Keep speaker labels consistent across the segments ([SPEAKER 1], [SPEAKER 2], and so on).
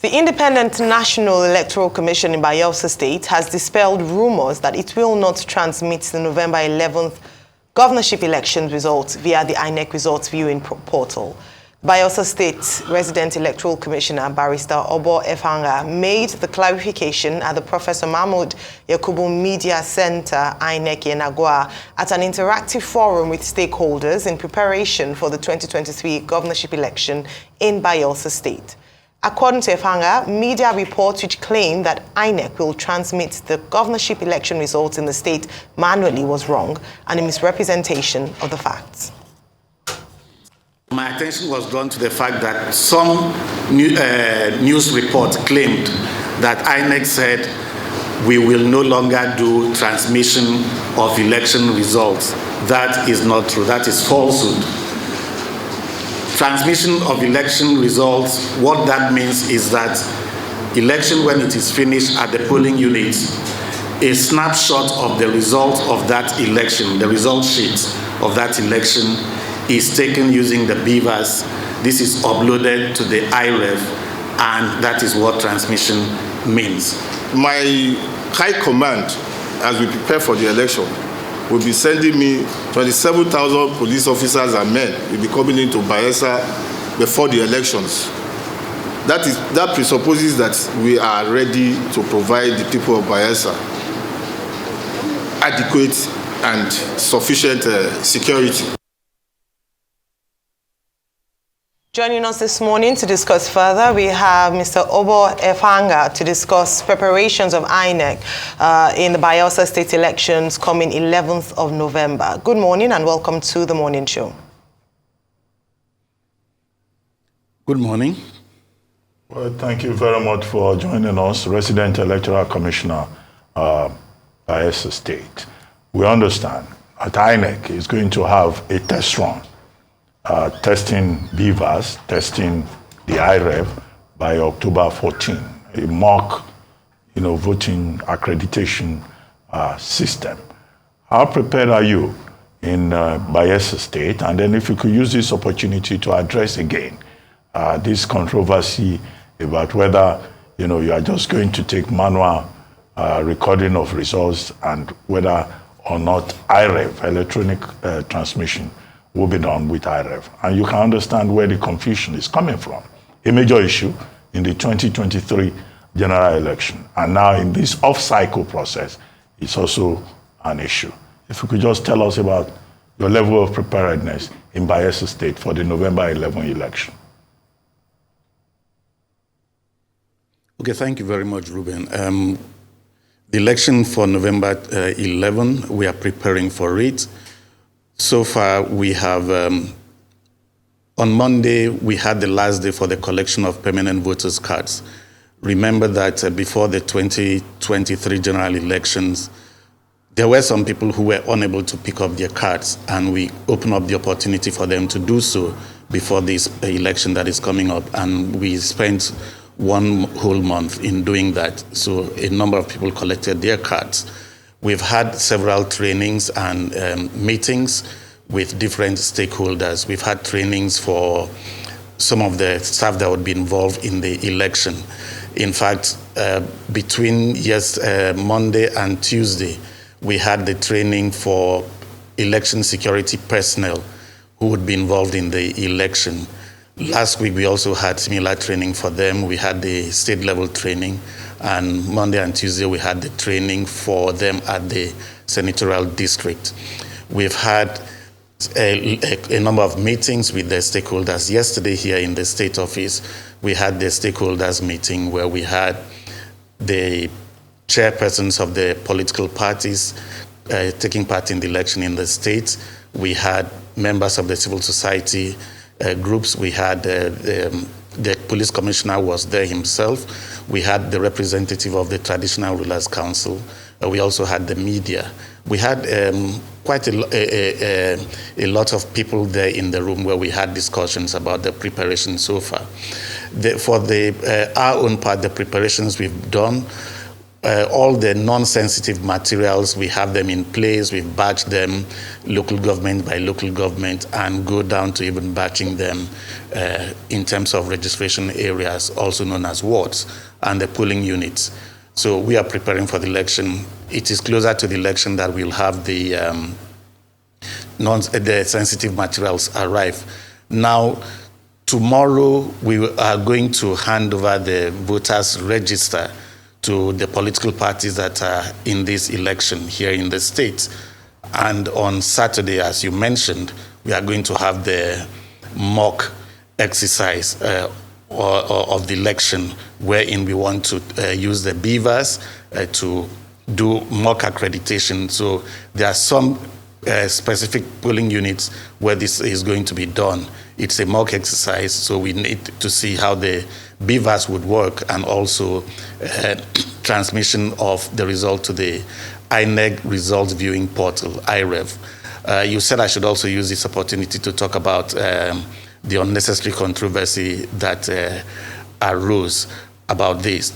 [SPEAKER 1] The Independent National Electoral Commission in Bayelsa State has dispelled rumors that it will not transmit the November 11th governorship election results via the INEC results viewing portal. Bayelsa State Resident Electoral Commissioner Barrister Obo Effanga made the clarification at the Professor Mahmoud Yakubu Media Center, INEC in Agua, at an interactive forum with stakeholders in preparation for the 2023 governorship election in Bayelsa State. According to Effanga, media reports which claim that INEC will transmit the governorship election results in the state manually was wrong and a misrepresentation of the facts.
[SPEAKER 2] My attention was drawn to the fact that some news reports claimed that INEC said we will no longer do transmission of election results. That is not true. That is falsehood. Transmission of election results, what that means is that election, when it is finished at the polling unit, a snapshot of the result of that election, the result sheet of that election is taken using the beavers. This is uploaded to the IREV, and that is what transmission means.
[SPEAKER 3] My high command, as we prepare for the election, will be sending me 27,000 police officers and men will be coming into Bayelsa before the elections. That presupposes that we are ready to provide the people of Bayelsa adequate and sufficient security.
[SPEAKER 1] Joining us this morning to discuss further, we have Mr. Obo Effanga to discuss preparations of INEC in the Bayelsa state elections coming 11th of November. Good morning and welcome to the morning show.
[SPEAKER 2] Good morning.
[SPEAKER 4] Well, thank you very much for joining us, Resident Electoral Commissioner Bayelsa State. We understand that INEC is going to have a test run. Testing beavers, testing the IREV by October 14, a mock, voting accreditation system. How prepared are you in Bayelsa State? And then if you could use this opportunity to address again this controversy about whether, you are just going to take manual recording of results and whether or not IREV, electronic transmission, will be done with IREV. And you can understand where the confusion is coming from. A major issue in the 2023 general election. And now in this off-cycle process, it's also an issue. If you could just tell us about your level of preparedness in Bayelsa State for the November 11 election.
[SPEAKER 2] Okay, thank you very much, Ruben. The election for November 11, we are preparing for it. So far, we have, on Monday, we had the last day for the collection of permanent voters' cards. Remember that before the 2023 general elections, there were some people who were unable to pick up their cards, and we opened up the opportunity for them to do so before this election that is coming up. And we spent one whole month in doing that. So a number of people collected their cards. We've had several trainings and meetings with different stakeholders. We've had trainings for some of the staff that would be involved in the election. In fact, between Monday and Tuesday, we had the training for election security personnel who would be involved in the election. Last week, we also had similar training for them. We had the state-level training. And Monday and Tuesday, we had the training for them at the senatorial district. We've had a number of meetings with the stakeholders. Yesterday here in the state office, we had the stakeholders meeting where we had the chairpersons of the political parties taking part in the election in the state. We had members of the civil society groups. We had the police commissioner was there himself. We had the representative of the Traditional Rulers Council. We also had the media. We had quite a lot of people there in the room where we had discussions about the preparation so far. For our own part, the preparations we've done, all the non-sensitive materials, we have them in place. We've batched them local government by local government and go down to even batching them in terms of registration areas, also known as wards, and the polling units. So we are preparing for the election. It is closer to the election that we'll have the sensitive materials arrive. Now, tomorrow we are going to hand over the voters' register to the political parties that are in this election here in the state. And on Saturday, as you mentioned, we are going to have the mock exercise of the election, wherein we want to use the beavers to do mock accreditation. So there are some specific polling units where this is going to be done. It's a mock exercise, so we need to see how the beavers would work, and also transmission of the result to the INEC results viewing portal, IREV. You said I should also use this opportunity to talk about the unnecessary controversy that arose about this.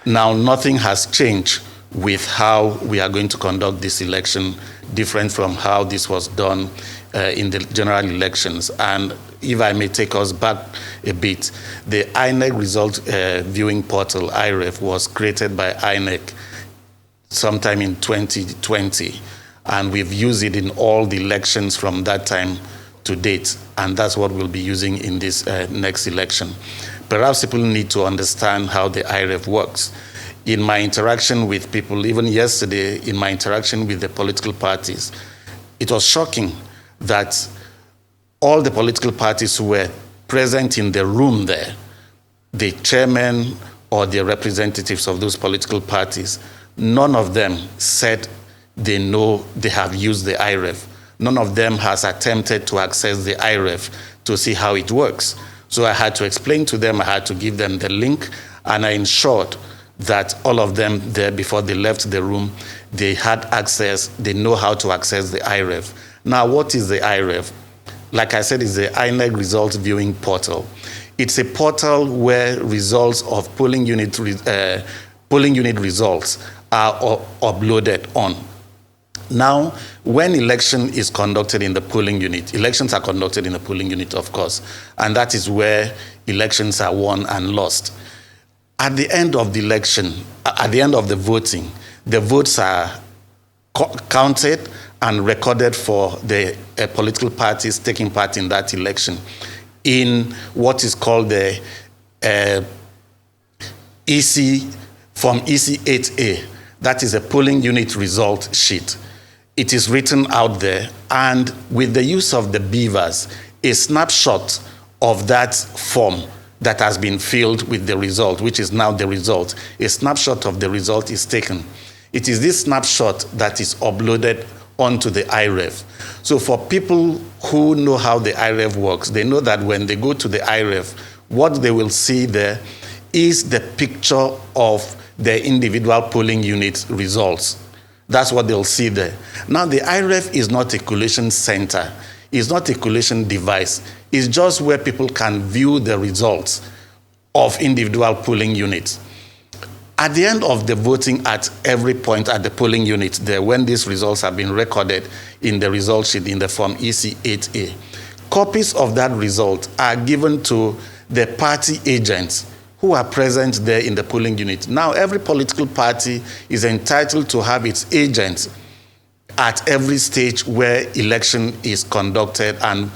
[SPEAKER 2] Now, nothing has changed with how we are going to conduct this election, different from how this was done in the general elections. And if I may take us back a bit, the INEC result viewing portal, IREF, was created by INEC sometime in 2020. And we've used it in all the elections from that time to date. And that's what we'll be using in this next election. Perhaps people need to understand how the IREF works. In my interaction with people, even yesterday, in my interaction with the political parties, it was shocking that all the political parties who were present in the room there, the chairman or the representatives of those political parties, none of them said they know they have used the IREF. None of them has attempted to access the IREF to see how it works. So I had to explain to them, I had to give them the link, and I ensured that all of them there, before they left the room, they had access, they know how to access the IREF. Now, what is the IREF? Like I said, it's the INEC results viewing portal. It's a portal where results of polling unit results are uploaded on. Now, when election is conducted in the polling unit, elections are conducted in the polling unit, of course, and that is where elections are won and lost. At the end of the election, at the end of the voting, the votes are counted and recorded for the political parties taking part in that election in what is called the Form EC 8A. That is a polling unit result sheet. It is written out there, and with the use of the beavers, a snapshot of that form that has been filled with the result, which is now the result. A snapshot of the result is taken. It is this snapshot that is uploaded onto the IREF. So for people who know how the IREF works, they know that when they go to the IREF, what they will see there is the picture of the individual polling unit results. That's what they'll see there. Now, the IREF is not a collation center. It's not a collation device. It's just where people can view the results of individual polling units. At the end of the voting, at every point at the polling unit there, when these results have been recorded in the result sheet in the Form EC 8A, copies of that result are given to the party agents who are present there in the polling unit. Now, every political party is entitled to have its agents at every stage where election is conducted and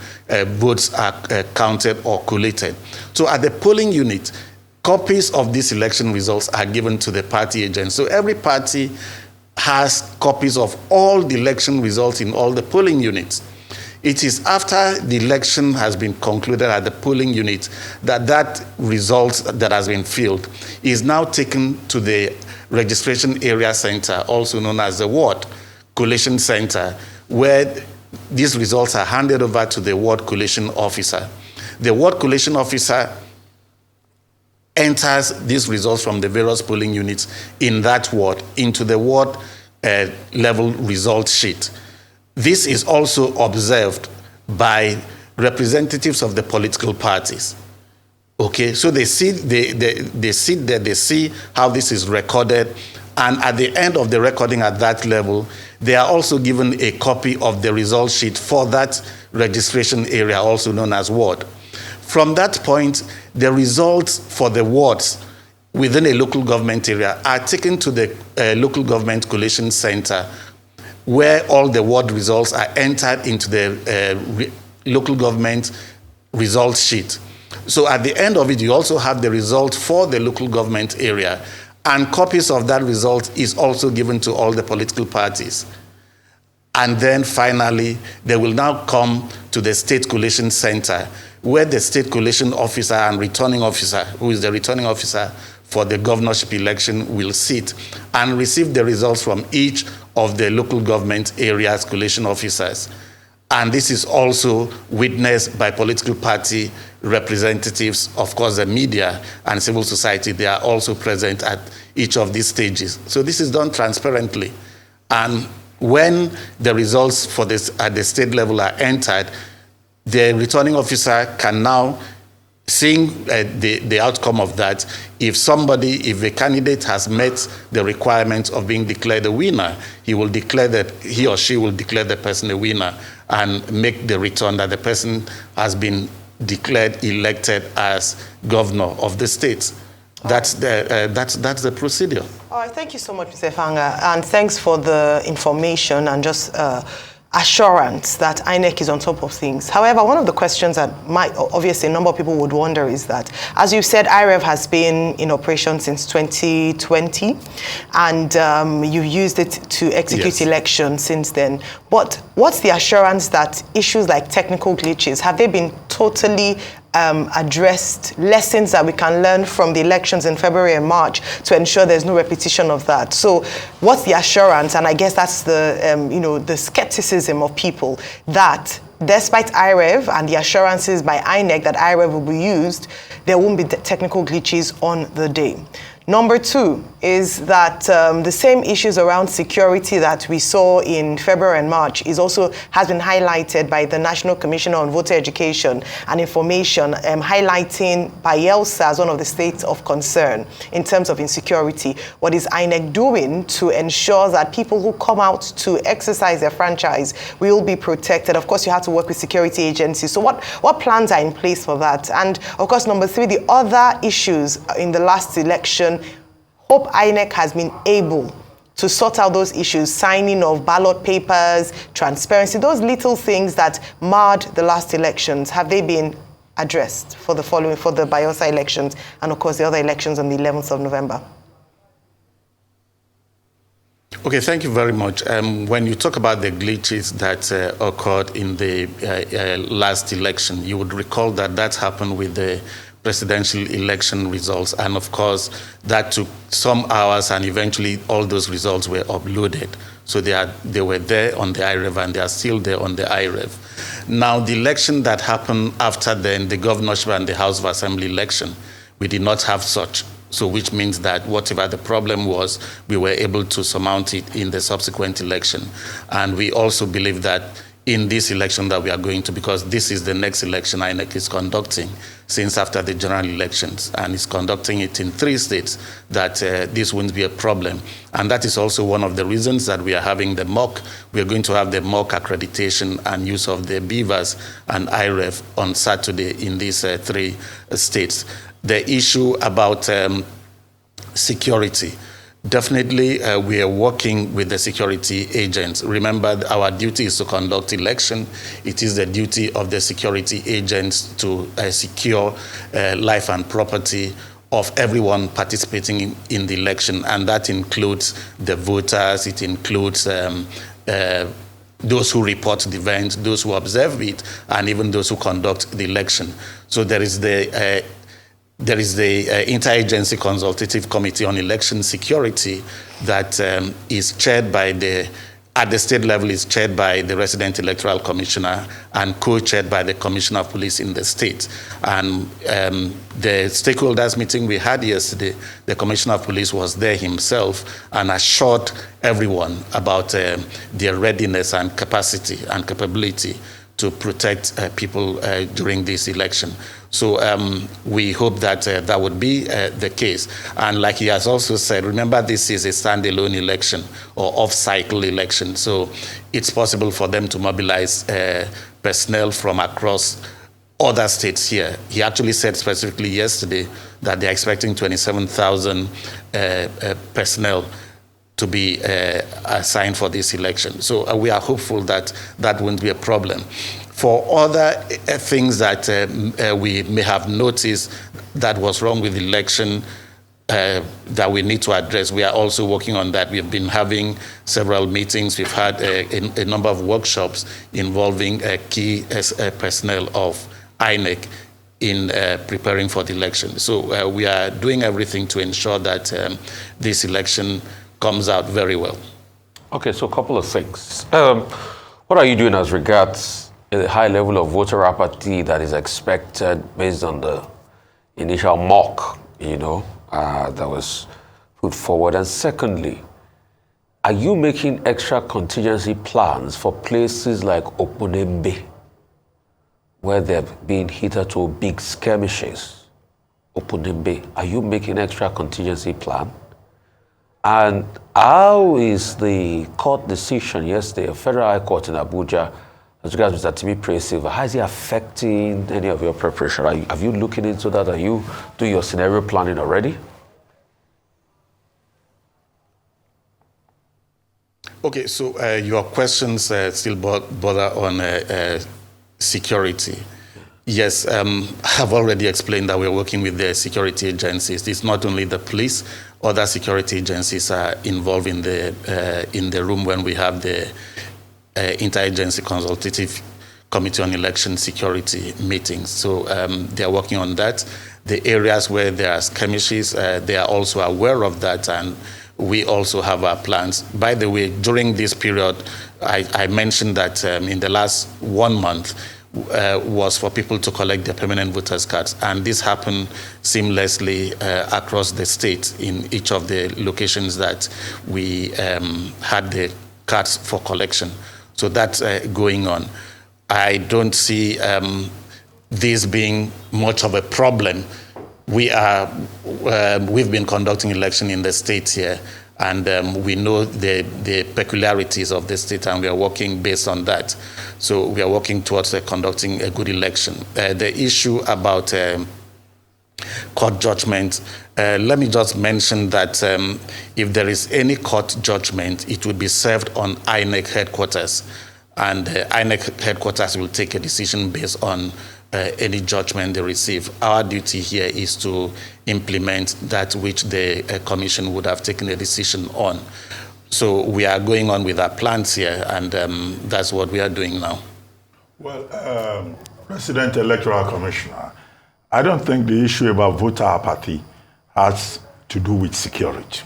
[SPEAKER 2] votes are counted or collated. So at the polling unit, copies of these election results are given to the party agents. So every party has copies of all the election results in all the polling units. It is after the election has been concluded at the polling unit that that result that has been filled is now taken to the registration area center, also known as the ward collation center, where these results are handed over to the ward collation officer. The ward collation officer enters these results from the various polling units in that ward into the ward level result sheet. This is also observed by representatives of the political parties. Okay, so they see they sit there, they see how this is recorded, And at the end of the recording at that level, they are also given a copy of the result sheet for that registration area, also known as ward. From that point, the results for the wards within a local government area are taken to the local government collation center, where all the ward results are entered into the local government result sheet. So at the end of it, you also have the result for the local government area, and copies of that result is also given to all the political parties. And then finally, they will now come to the state collation center, where the state collation officer and returning officer, who is the returning officer for the governorship election, will sit and receive the results from each of the local government areas collation officers. And this is also witnessed by political party representatives, of course, the media and civil society. They are also present at each of these stages. So this is done transparently. And when the results for this at the state level are entered, the returning officer can now, seeing the outcome of that, if a candidate has met the requirements of being declared a winner, he or she will declare the person a winner and make the return that the person has been declared elected as governor of the state. That's the procedure.
[SPEAKER 1] All right, thank you so much, Mr. Effanga, and thanks for the information and just assurance that INEC is on top of things. However, one of the questions that obviously a number of people would wonder is that, as you said, IREV has been in operation since 2020, and you've used it to execute elections since then. But what's the assurance that issues like technical glitches, have they been totally addressed, lessons that we can learn from the elections in February and March to ensure there's no repetition of that? So what's the assurance, and I guess that's the, the skepticism of people, that despite IREV and the assurances by INEC that IREV will be used, there won't be technical glitches on the day? Number two is that the same issues around security that we saw in February and March has been highlighted by the National Commissioner on Voter Education and Information, highlighting Bayelsa as one of the states of concern in terms of insecurity. What is INEC doing to ensure that people who come out to exercise their franchise will be protected? Of course, you have to work with security agencies. So what plans are in place for that? And of course, number three, the other issues in the last election. Hope INEC has been able to sort out those issues, signing of ballot papers, transparency, those little things that marred the last elections. Have they been addressed for the Bayelsa elections and, of course, the other elections on the 11th of November?
[SPEAKER 2] Okay, thank you very much. When you talk about the glitches that occurred in the last election, you would recall that happened with the presidential election results, and of course that took some hours, and eventually all those results were uploaded. So they were there on the IREV, and they are still there on the IREV. Now, the election that happened after then, the governorship and the House of Assembly election, we did not have such. So which means that whatever the problem was, we were able to surmount it in the subsequent election. And we also believe that in this election that we are going to, because this is the next election INEC is conducting since after the general elections, and is conducting it in 3 states, that this won't be a problem. And that is also one of the reasons that we are having the mock. We are going to have the mock accreditation and use of the BVAS and IREV on Saturday in these 3 states. The issue about security. Definitely, we are working with the security agents. Remember, our duty is to conduct election. It is the duty of the security agents to secure life and property of everyone participating in the election, and that includes the voters, it includes those who report the event, those who observe it, and even those who conduct the election. So there is the Interagency Consultative Committee on Election Security that is chaired by at the state level, is chaired by the resident electoral commissioner and co-chaired by the commissioner of police in the state. And the stakeholders meeting we had yesterday, the commissioner of police was there himself and assured everyone about their readiness and capacity and capability to protect people during this election. So we hope that that would be the case. And like he has also said, remember this is a standalone election or off-cycle election. So it's possible for them to mobilize personnel from across other states here. He actually said specifically yesterday that they're expecting 27,000 personnel to be assigned for this election. So we are hopeful that that won't be a problem. For other things that we may have noticed that was wrong with the election that we need to address, we are also working on that. We've been having several meetings. We've had a number of workshops involving key personnel of INEC in preparing for the election. So we are doing everything to ensure that this election comes out very well.
[SPEAKER 5] Okay, so a couple of things. What are you doing as regards the high level of voter apathy that is expected based on the initial mock, that was put forward? And secondly, are you making extra contingency plans for places like Oponembe, where they've been hitherto big skirmishes? Oponembe, are you making extra contingency plan? And how is the court decision yesterday, a federal high court in Abuja, as regards to Timi Pre-Silva, how is it affecting any of your preparation? Have you looking into that? Are you doing your scenario planning already?
[SPEAKER 2] Okay, so your questions still bother on security. Yes, I've already explained that we're working with the security agencies. It's not only the police, other security agencies are involved in the room when we have the Interagency Consultative Committee on Election Security meetings. So they are working on that. The areas where there are skirmishes, they are also aware of that, and we also have our plans. By the way, during this period, I mentioned that in the last 1 month was for people to collect their permanent voters cards, and this happened seamlessly across the state in each of the locations that we had the cards for collection. So that's going on. I don't see this being much of a problem. We've been conducting election in the state here, and we know the peculiarities of the state, and we are working based on that. So we are working towards conducting a good election. The issue about court judgment, let me just mention that if there is any court judgment, it will be served on INEC headquarters, and INEC headquarters will take a decision based on any judgment they receive. Our duty here is to implement that which the commission would have taken a decision on. So we are going on with our plans here, and that's what we are doing now.
[SPEAKER 4] Well, President Electoral Commissioner, I don't think the issue about voter apathy has to do with security.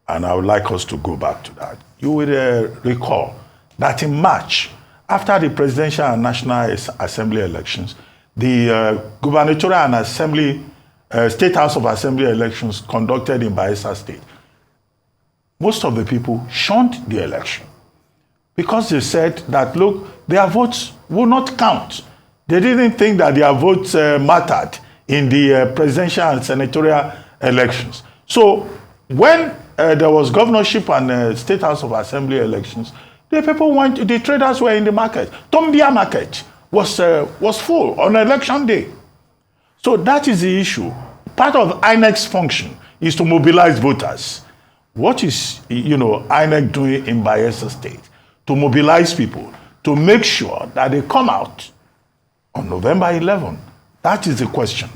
[SPEAKER 4] And I would like us to go back to that. You will recall that in March, after the presidential and national assembly elections, the gubernatorial and state house of assembly elections conducted in Bayelsa state, most of the people shunned the election because they said that, look, their votes will not count. They didn't think that their votes mattered in the presidential and senatorial elections. So when there was governorship and state house of assembly elections, the traders were in the market. Tombia market was full on election day. So that is the issue. Part of INEC's function is to mobilize voters. What is INEC doing in Bayelsa state? To mobilize people, to make sure that they come out on November 11. That is the question.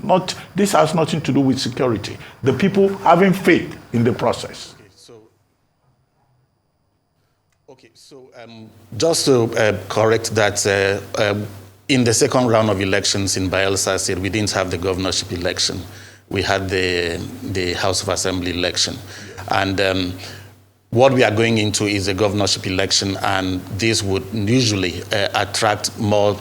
[SPEAKER 4] This has nothing to do with security. The people having faith in the process.
[SPEAKER 2] So just to correct that, in the second round of elections in Bayelsa State, we didn't have the governorship election. We had the House of Assembly election. And what we are going into is a governorship election, and this would usually attract more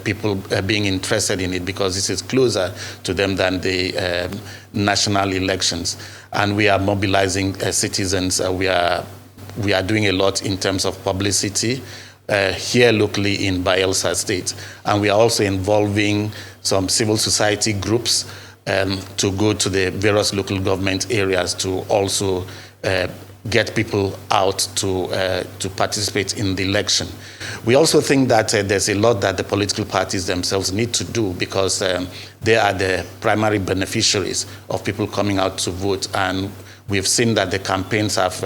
[SPEAKER 2] people being interested in it because this is closer to them than the national elections. And we are mobilizing citizens. We are doing a lot in terms of publicity. here locally in Bayelsa State. And we are also involving some civil society groups to go to the various local government areas to also get people out to participate in the election. We also think that there's a lot that the political parties themselves need to do, because they are the primary beneficiaries of people coming out to vote. And we've seen that the campaigns have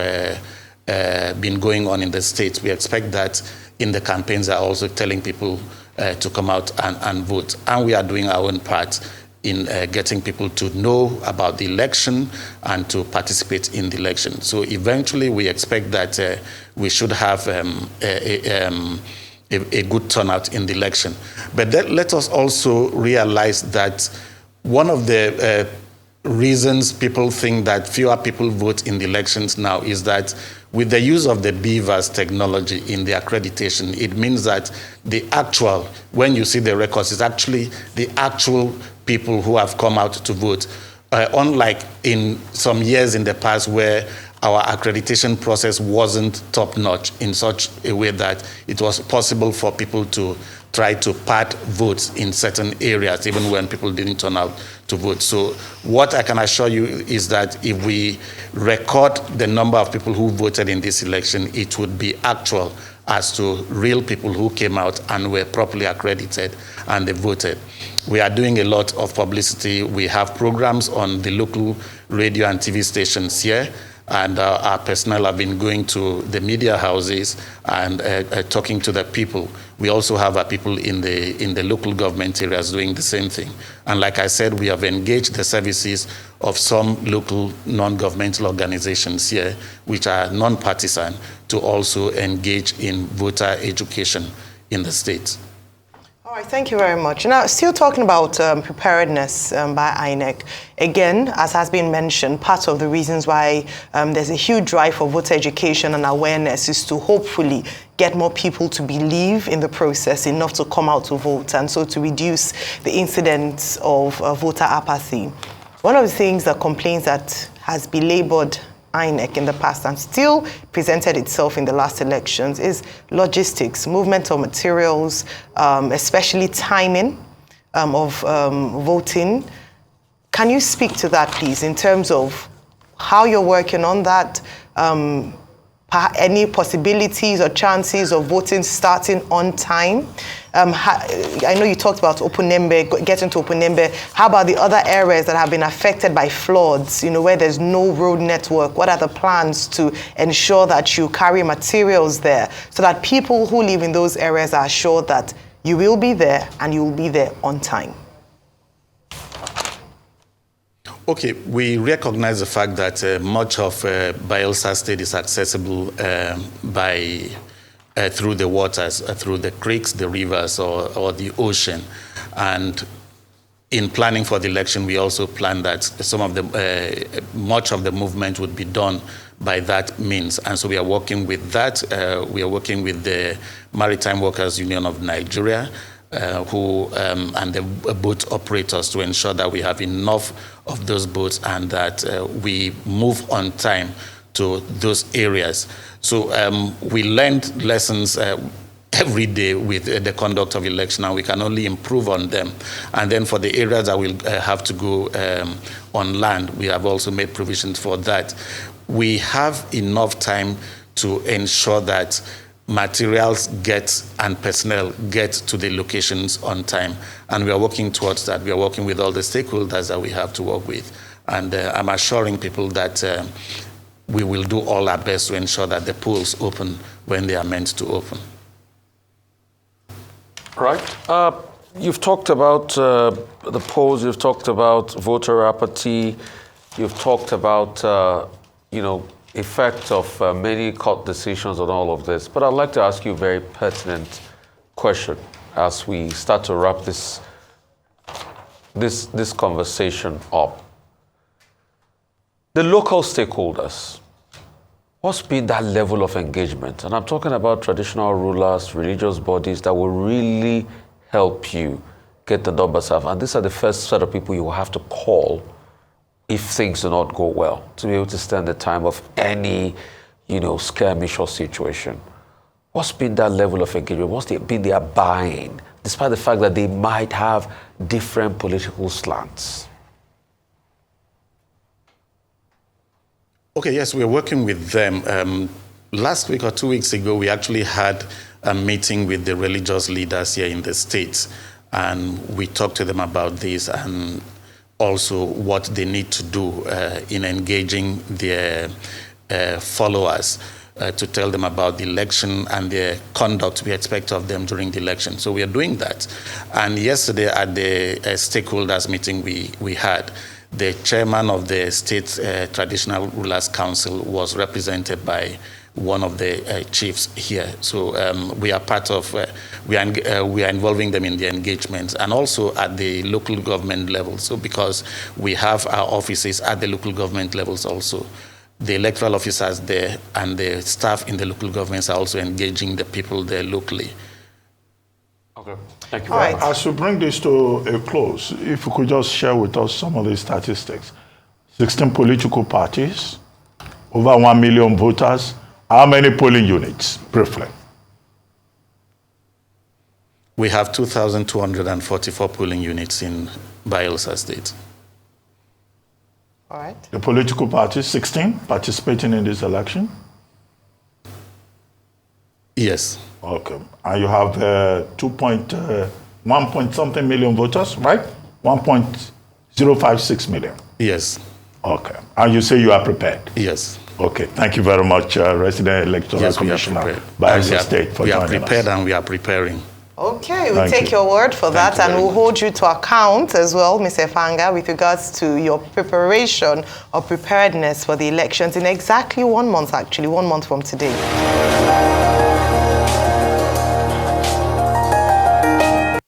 [SPEAKER 2] been going on in the states. We expect that in the campaigns are also telling people to come out and vote. And we are doing our own part in getting people to know about the election and to participate in the election. So eventually we expect that we should have a good turnout in the election. But let us also realize that one of the reasons people think that fewer people vote in the elections now is that with the use of the BVAS technology in the accreditation, it means that the actual, when you see the records, it's actually the actual people who have come out to vote. Unlike in some years in the past where our accreditation process wasn't top-notch in such a way that it was possible for people to try to pad votes in certain areas, even when people didn't turn out to vote. So what I can assure you is that if we record the number of people who voted in this election, it would be actual as to real people who came out and were properly accredited and they voted. We are doing a lot of publicity. We have programs on the local radio and TV stations here, and our personnel have been going to the media houses and talking to the people. We also have our people in the local government areas doing the same thing. And like I said, we have engaged the services of some local non-governmental organizations here, which are non-partisan, to also engage in voter education in the state.
[SPEAKER 1] All right, thank you very much. Now, still talking about preparedness by INEC. Again, as has been mentioned, part of the reasons why there's a huge drive for voter education and awareness is to hopefully get more people to believe in the process enough to come out to vote, and so to reduce the incidence of voter apathy. One of the things that complains that has belabored INEC in the past and still presented itself in the last elections is logistics, movement of materials, especially timing of voting. Can you speak to that, please, in terms of how you're working on that, any possibilities or chances of voting starting on time? I know you talked about Opunembe, getting to Opunembe. How about the other areas that have been affected by floods, where there's no road network? What are the plans to ensure that you carry materials there so that people who live in those areas are assured that you will be there and you will be there on time?
[SPEAKER 2] Okay, we recognize the fact that much of Bayelsa State is accessible through the waters, through the creeks, the rivers, or the ocean. And in planning for the election, we also planned that much of the movement would be done by that means. And so we are working with that. We are working with the Maritime Workers Union of Nigeria, and the boat operators to ensure that we have enough of those boats and that we move on time to those areas. So we learned lessons every day with the conduct of election, and we can only improve on them. And then for the areas that will have to go on land, we have also made provisions for that. We have enough time to ensure that materials and personnel get to the locations on time. And we are working towards that. We are working with all the stakeholders that we have to work with. And I'm assuring people that we will do all our best to ensure that the polls open when they are meant to open.
[SPEAKER 5] Right. You've talked about the polls, you've talked about voter apathy, you've talked about, effect of many court decisions on all of this. But I'd like to ask you a very pertinent question as we start to wrap this conversation up. The local stakeholders, what's been that level of engagement? And I'm talking about traditional rulers, religious bodies that will really help you get the numbers up. And these are the first set of people you will have to call if things do not go well, to be able to stand the time of any, skirmish or situation. What's been that level of engagement? What's been their buy-in, despite the fact that they might have different political slants?
[SPEAKER 2] Okay, yes, we're working with them. Last week or 2 weeks ago, we actually had a meeting with the religious leaders here in the States, and we talked to them about this and also what they need to do in engaging their followers to tell them about the election and the conduct we expect of them during the election. So we are doing that. And yesterday at the stakeholders meeting we had, the chairman of the State Traditional Rulers Council was represented by one of the chiefs here. So we are part of, we are involving them in the engagement, and also at the local government level. So because we have our offices at the local government levels also, the electoral officers there and the staff in the local governments are also engaging the people there locally.
[SPEAKER 5] Okay, thank you
[SPEAKER 1] All
[SPEAKER 5] very
[SPEAKER 1] right.
[SPEAKER 5] much.
[SPEAKER 4] As we bring this to a close, if you could just share with us some of the statistics. 16 political parties, over 1 million voters. How many polling units, briefly?
[SPEAKER 2] We have 2,244 polling units in Bayelsa State.
[SPEAKER 1] All right.
[SPEAKER 4] The political parties, 16, participating in this election?
[SPEAKER 2] Yes.
[SPEAKER 4] Okay. And you have 1 point something million voters, right? 1.056 million.
[SPEAKER 2] Yes.
[SPEAKER 4] Okay. And you say you are prepared?
[SPEAKER 2] Yes.
[SPEAKER 4] Okay. Thank you very much, Resident Electoral
[SPEAKER 2] Yes, we are
[SPEAKER 4] Commissioner
[SPEAKER 2] prepared.
[SPEAKER 4] Bayelsa State, for
[SPEAKER 2] we are
[SPEAKER 4] joining
[SPEAKER 2] prepared
[SPEAKER 4] us.
[SPEAKER 2] and we are preparing.
[SPEAKER 1] Okay, we'll
[SPEAKER 4] Thank
[SPEAKER 1] take
[SPEAKER 4] you.
[SPEAKER 1] your word for that,
[SPEAKER 2] you
[SPEAKER 1] and
[SPEAKER 2] very
[SPEAKER 1] we'll
[SPEAKER 2] much.
[SPEAKER 1] hold you to account as well, Mr. Effanga, with regards to your preparation or preparedness for the elections in exactly 1 month, actually, 1 month from today.